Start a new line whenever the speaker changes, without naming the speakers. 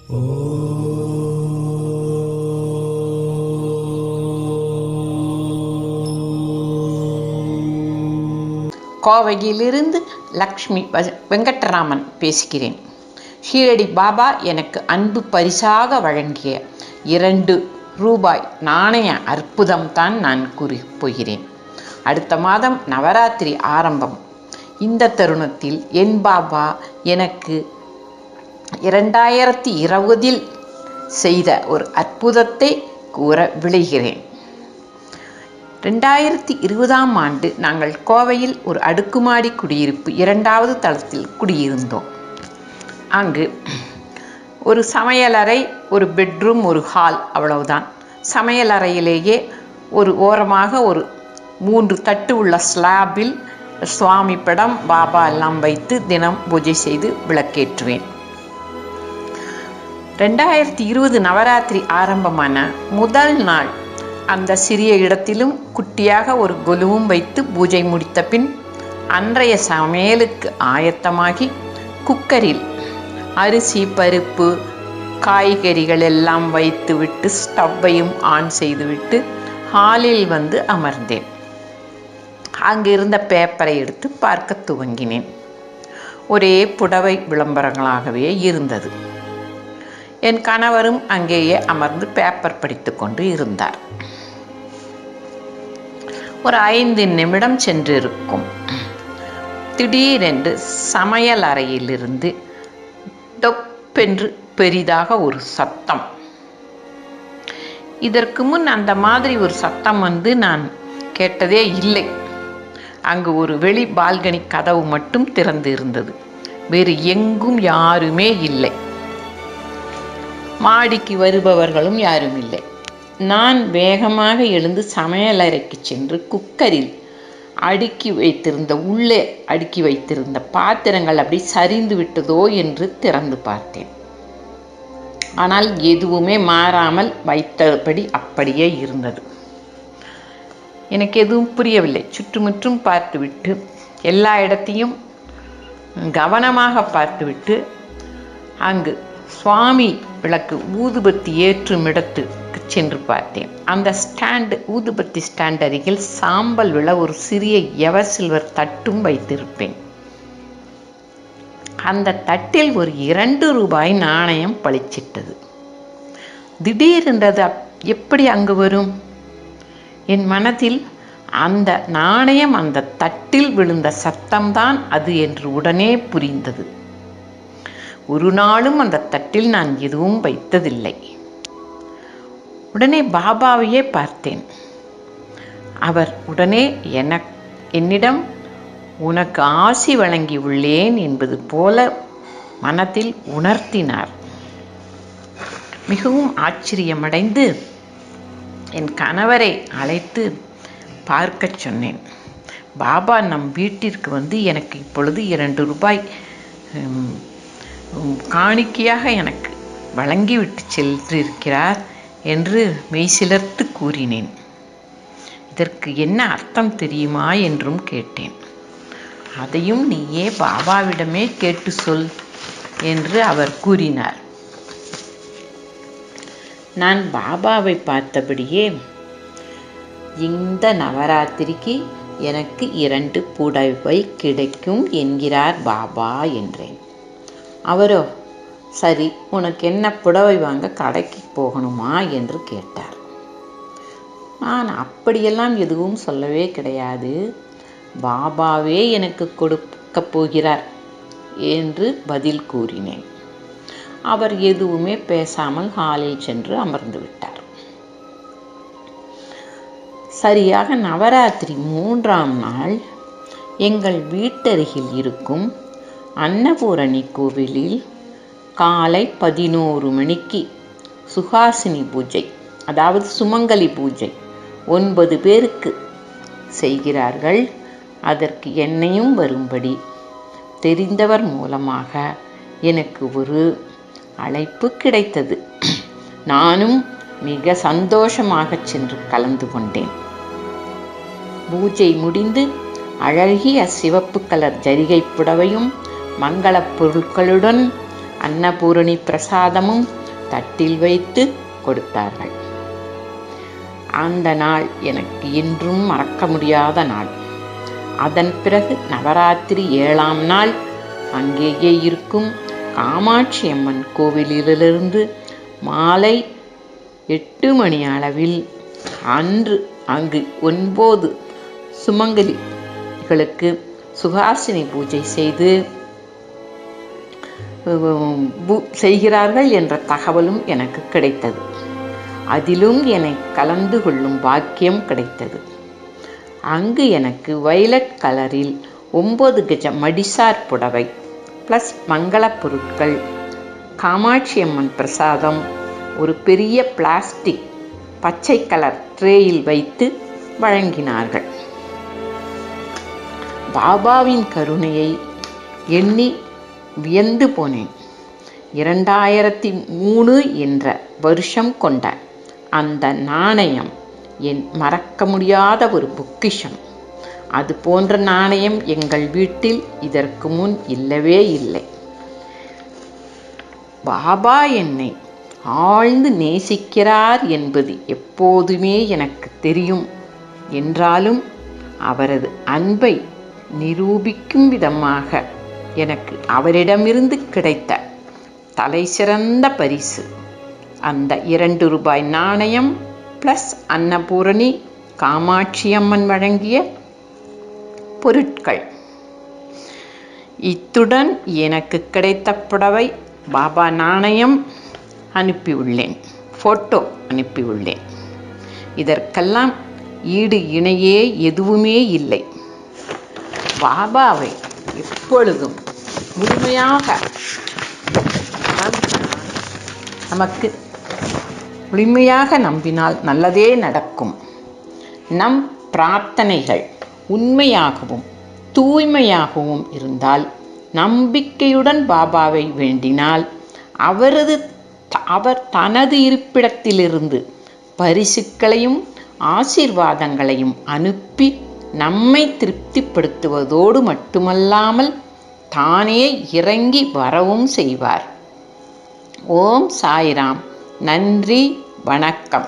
கோவையிலிருந்து லக்ஷ்மி வெங்கட்ராமன் பேசுகிறேன். ஷீரடி பாபா எனக்கு அன்பு பரிசாக வழங்கிய 2 ரூபாய் நாணய அற்புதம்தான் நான் கூறிப்போகிறேன். அடுத்த மாதம் நவராத்திரி ஆரம்பம். இந்த தருணத்தில் என் பாபா எனக்கு 2020 செய்த ஒரு அற்புதத்தை கூற விளைகிறேன். 2020ஆம் ஆண்டு நாங்கள் கோவையில் ஒரு அடுக்குமாடி குடியிருப்பு 2வது தளத்தில் குடியிருந்தோம். அங்கு ஒரு சமையலறை, ஒரு பெட்ரூம், ஒரு ஹால், அவ்வளவுதான். சமையலறையிலேயே ஒரு ஓரமாக ஒரு 3 தட்டு உள்ள ஸ்லாபில் சுவாமி படம், பாபா எல்லாம் வைத்து தினம் பூஜை செய்து விளக்கேற்றுவேன். 2020 நவராத்திரி ஆரம்பமான முதல் நாள் அந்த சிறிய இடத்திலும் குட்டியாக ஒரு கொலுவும் வைத்து பூஜை முடித்த பின் அன்றைய சமையலுக்கு ஆயத்தமாகி குக்கரில் அரிசி, பருப்பு, காய்கறிகள் எல்லாம் வைத்துவிட்டு ஸ்டவ்வையும் ஆன் செய்துவிட்டு ஹாலில் வந்து அமர்ந்தேன். அங்கிருந்த பேப்பரை எடுத்து பார்க்க துவங்கினேன். ஒரே புடவை விளம்பரங்களாகவே இருந்தது. என் கணவரும் அங்கேயே அமர்ந்து பேப்பர் படித்து கொண்டு இருந்தார். ஒரு 5 நிமிடம் சென்றிருக்கும். திடீரென்று சமையல் அறையிலிருந்து டொப்பென்று பெரிதாக ஒரு சத்தம். இதற்கு முன் அந்த மாதிரி ஒரு சத்தம் வந்து நான் கேட்டதே இல்லை. அங்கு ஒரு வெளி பால்கனி கதவு மட்டும் திறந்து இருந்தது. வேறு எங்கும் யாருமே இல்லை. மாடிக்கு வருபவர்களும் யாரும் இல்லை. நான் வேகமாக எழுந்து சமையலறைக்கு சென்று குக்கரில் உள்ளே அடுக்கி வைத்திருந்த பாத்திரங்கள் அப்படி சரிந்து விட்டதோ என்று திறந்து பார்த்தேன். ஆனால் எதுவுமே மாறாமல் வைத்தபடி அப்படியே இருந்தது. எனக்கு எதுவும் புரியவில்லை. சுற்றுமுற்றும் பார்த்துவிட்டு எல்லா இடத்தையும் கவனமாக பார்த்துவிட்டு அங்கு சுவாமி விளக்கு ஊதுபத்தி ஏற்றும் இடத்துக்கு சென்று பார்த்தேன். அந்த ஊதுபத்தி ஸ்டாண்ட் அருகில் சாம்பல் விழ ஒரு சிறிய எவர் சில்வர் தட்டும் வைத்திருப்பேன். அந்த தட்டில் ஒரு 2 ரூபாய் நாணயம் பளிச்சிட்டது. திடீரென்றது எப்படி அங்கு வரும்? என் மனதில் அந்த நாணயம் அந்த தட்டில் விழுந்த சத்தம்தான் அது என்று உடனே புரிந்தது. ஒரு நாளும் அந்த தட்டில் நான் எதுவும் வைத்ததில்லை. உடனே பாபாவையே பார்த்தேன். அவர் உடனே என்னிடம் உனக்கு ஆசி வழங்கி உள்ளேன் என்பது போல மனத்தில் உணர்த்தினார். மிகவும் ஆச்சரியமடைந்து என் கணவரை அழைத்து பார்க்க சொன்னேன். பாபா நம் வீட்டிற்கு வந்து எனக்கு இப்பொழுது 2 ரூபாய் காணிக்கையாக எனக்கு வழங்கிவிட்டு சென்றிருக்கிறார் என்று மெய்சிலர்த்து கூறினேன். இதற்கு என்ன அர்த்தம் தெரியுமா என்றும் கேட்டேன். அதையும் நீயே பாபாவிடமே கேட்டு சொல் என்று அவர் கூறினார். நான் பாபாவை பார்த்தபடியே இந்த நவராத்திரிக்கு எனக்கு 2 புடவை கிடைக்கும் என்கிறார் பாபா என்றேன். அவரோ, சரி, உனக்கு என்ன புடவை வாங்க கடைக்கு போகணுமா என்று கேட்டார். நான் அப்படியெல்லாம் எதுவும் சொல்லவே கிடையாது. பாபாவே எனக்கு கொடுக்க போகிறார் என்று பதில் கூறினேன். அவர் எதுவுமே பேசாமல் ஹாலில் சென்று அமர்ந்து விட்டார். சரியாக நவராத்திரி 3ஆம் நாள் எங்கள் வீட்டருகில் இருக்கும் அன்னபூரணி கோவிலில் காலை 11 மணிக்கு சுஹாசினி பூஜை, அதாவது சுமங்கலி பூஜை 9 பேருக்கு செய்கிறார்கள். அதற்கு என்னையும் வரும்படி தெரிந்தவர் மூலமாக எனக்கு ஒரு அழைப்பு கிடைத்தது. நானும் மிக சந்தோஷமாக சென்று கலந்து கொண்டேன். பூஜை முடிந்து அழகிய சிவப்பு கலர் ஜரிகை புடவையும் மங்கள பொருட்களுடன் அன்னபூரணி பிரசாதமும் தட்டில் வைத்து கொடுத்தார்கள். அந்த நாள் எனக்கு என்றும் மறக்க முடியாத நாள். அதன் பிறகு நவராத்திரி 7ஆம் நாள் அங்கேயே இருக்கும் காமாட்சி அம்மன் கோவிலிலிருந்து மாலை 8 மணி அளவில் அங்கு 9 சுமங்கலிகளுக்கு சுகாசினி பூஜை செய்கிறார்கள் என்ற தகவலும் எனக்கு கிடைத்தது. அதிலும் என்னை கலந்து கொள்ளும் பாக்கியம் கிடைத்தது. அங்கு எனக்கு வயலட் கலரில் 9 கஜ மடிசார் புடவை ப்ளஸ் மங்கள பொருட்கள், காமாட்சி அம்மன் பிரசாதம் ஒரு பெரிய பிளாஸ்டிக் பச்சை கலர் ட்ரேயில் வைத்து வழங்கினார்கள். பாபாவின் கருணையை எண்ணி வியந்து போனேன். 2003 என்ற வருஷம் கொண்ட அந்த நாணயம் என் மறக்க முடியாத ஒரு பொக்கிஷம். அது போன்ற நாணயம் எங்கள் வீட்டில் இதற்கு முன் இல்லவே இல்லை. பாபா என்னை ஆழ்ந்து நேசிக்கிறார் என்பது எப்போதுமே எனக்கு தெரியும் என்றாலும் அவரது அன்பை நிரூபிக்கும் விதமாக எனக்கு அவரிடமிருந்து கிடைத்த தலை சிறந்த பரிசு அந்த 2 ரூபாய் நாணயம் ப்ளஸ் அன்னபூரணி காமாட்சி அம்மன் வழங்கிய பொருட்கள். இத்துடன் எனக்கு கிடைத்த புடவை, பாபா நாணயம் அனுப்பியுள்ளேன், ஃபோட்டோ அனுப்பியுள்ளேன். இதற்கெல்லாம் ஈடு இணையே எதுவுமே இல்லை. பாபாவை எப்பொழுதும் முழுமையாக நம்பினால் நல்லதே நடக்கும். நம் பிரார்த்தனைகள் உண்மையாகவும் தூய்மையாகவும் இருந்தால், நம்பிக்கையுடன் பாபாவை வேண்டினால் அவர் தனது இருப்பிடத்திலிருந்து பரிசுகளையும் ஆசீர்வாதங்களையும் அனுப்பி நம்மை திருப்திப்படுத்துவதோடு மட்டுமல்லாமல் தானே இறங்கி வரவும் செய்வார். ஓம் சாய்ராம். நன்றி, வணக்கம்.